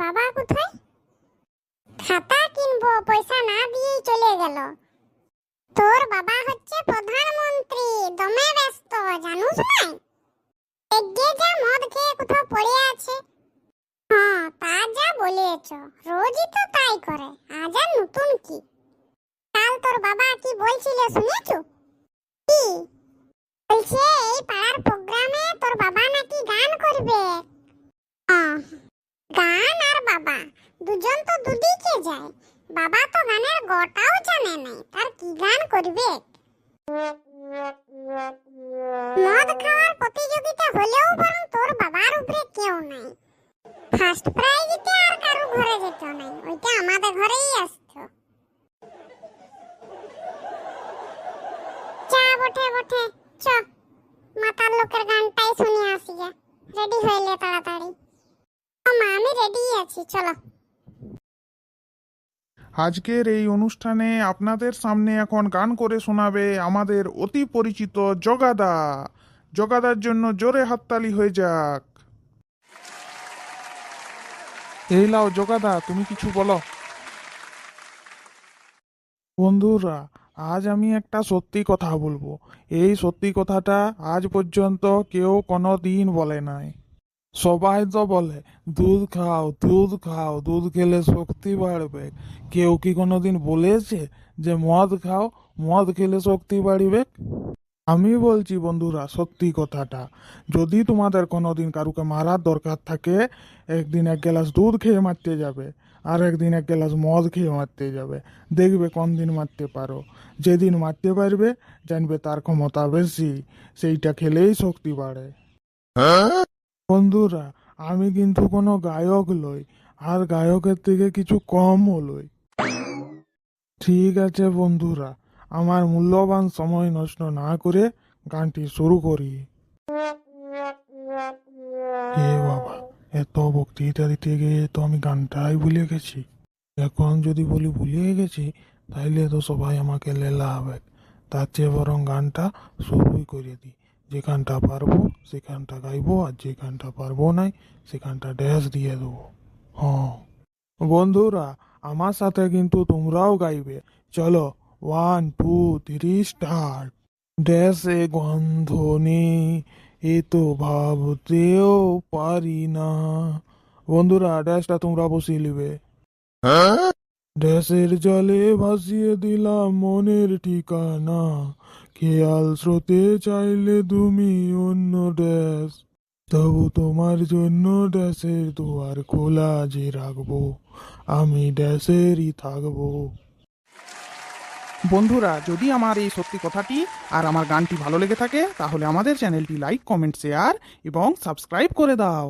বাবা কোথায়? খাতা কিনবো, পয়সা না দিয়েই চলে গেল। তোর বাবা হচ্ছে প্রধানমন্ত্রী, দমে ব্যস্ত, জানুস নাই? এগিয়ে যা, মদ খেয়ে কোথাও পড়ে আছে। হ্যাঁ, তা যা বলেছ, রোজই তো তাই করে, আজ আর নতুন কি? কাল তোর বাবা কি বলছিল শুনেছো? কি বলছে? এই পাড়ার প্রোগ্রামে তোর বাবা নাকি গান করবে। গান আর বাবা দুজন তো দুদিকে যায়। বাবা তো গানের গটাও জানে না, তার কি গান করবে? মদ খাওয়ার প্রতিযোগিতা হলেও বরং তোর বাবার উপরে কেউ নাই। ফার্স্ট প্রাইজতে আর কারো ঘরে যেত নাই, ওইটা আমাদের ঘরেই আসতো। চা বটে বটে, চ মাতার লোকের গানটাই শুনে আসি। রেডি হইলে তাড়াতাড়ি। মা, আমি রেডি আছি, চলো। আজকের এই অনুষ্ঠানে আপনাদের সামনে এখন গান করে শোনাবে আমাদের অতি পরিচিত জগাদা। জগাদার জন্য জোরে হাততালি হয়ে যাক। এই লাও জগাদা, তুমি কিছু বলো। বন্ধুরা, আজ আমি একটা সত্যি কথা বলবো। এই সত্যি কথাটা আজ পর্যন্ত কেউ কোনো দিন বলে নাই। সবাই তো বলে দুধ খাও, দুধ খাও, দুধ খেলে শক্তি বাড়বে। কেউ কি কোনোদিন বলেছে যে মদ খাও, মদ খেলে শক্তি বাড়বে? আমি বলছি বন্ধুরা সত্যি কথাটা। যদি তোমাদের কোনোদিন কারুকে মারার দরকার থাকে, একদিন এক গ্লাস দুধ খেয়ে মারতে যাবে, আর একদিন এক গ্লাস মদ খেয়ে মারতে যাবে। দেখবে কোন দিন মারতে পারো। যেদিন মারতে পারবে জানবে তার ক্ষমতা বেশি, সেইটা খেলেই শক্তি বাড়ে। বন্ধুরা, আমি কিন্তু কোনো গায়ক লই, আর গায়কের থেকে কিছু কমও লই। ঠিক আছে বন্ধুরা, আমার মূল্যবান সময় নষ্ট না করে গানটি শুরু করি। এ বাবা, এত বক্তৃতা দিতে গিয়ে তো আমি গানটাই ভুলে গেছি। এখন যদি বলি ভুলে গেছি, তাইলে তো সবাই আমাকে লেলা হবে। তার চেয়ে বরং গানটা শুরুই করে দিই। যে গানটা পারবো সে গানটা গাইবো, আর যে গানটা পারবো নাই সে গানটা ড্যাশ দিয়ে দেবো। হ্যাঁ বন্ধুরা, আমার সাথে কিন্তু তোমরাও গাইবে। চলো, 1 2 3 স্টার্ট। ড্যাশে গন্ধ নেই, এ তো ভাবতেও পারি না। বন্ধুরা, ড্যাশটা তোমরা বসিয়ে নিবে। ড্যাশের জলে ভাসিয়ে দিলাম মনের ঠিকানা, খেয়াল স্রোতে চাইলে তুমি অন্য ড্যাশ। তবু তোমার জন্য ড্যাশের দুয়ার খোলা যে রাখবো, আমি ড্যাশেরই থাকবো। বন্ধুরা, যদি আমার এই সত্যি কথাটি আর আমার গানটি ভালো লেগে থাকে, তাহলে আমাদের চ্যানেলটি লাইক, কমেন্ট, শেয়ার এবং সাবস্ক্রাইব করে দাও।